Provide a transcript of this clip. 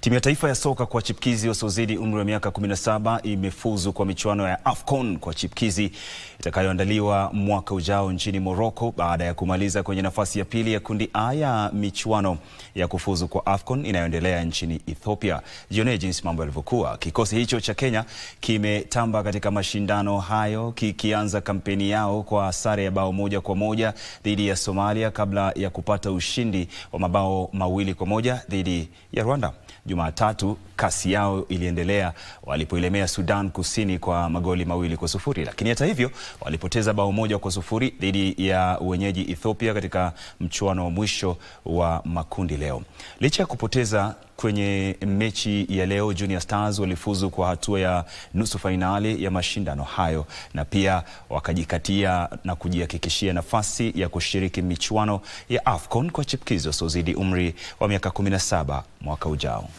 Timu ya taifa ya soka kwa chipkizi wasiozidi umri wa miaka 17 imefuzu kwa michuano ya AFCON kwa chipkizi itakayoandaliwa mwaka ujao nchini Morocco baada ya kumaliza kwenye nafasi ya pili ya kundi A ya michuano ya kufuzu kwa AFCON inayoendelea nchini Ethiopia. Jione jinsi mambo yalivyokuwa. Kikosi hicho cha Kenya kimetamba katika mashindano hayo kikianza kampeni yao kwa sare ya bao 1-1 dhidi ya Somalia kabla ya kupata ushindi wa mabao 2-1 dhidi ya Rwanda. Jumatatu kasi yao iliendelea walipoilemea Sudan Kusini kwa magoli 2-0, lakini hata hivyo walipoteza bao 1-0 dhidi ya wenyeji Ethiopia katika mchuano wa mwisho wa makundi leo. Licha ya kupoteza kwenye mechi ya leo, Junior Stars walifuzu kwa hatua ya nusu fainali ya mashindano hayo na pia wakajikatia na kujihakikishia nafasi ya kushiriki michuano ya AFCON kwa chipkizi wasiozidi umri wa miaka 17 mwaka ujao.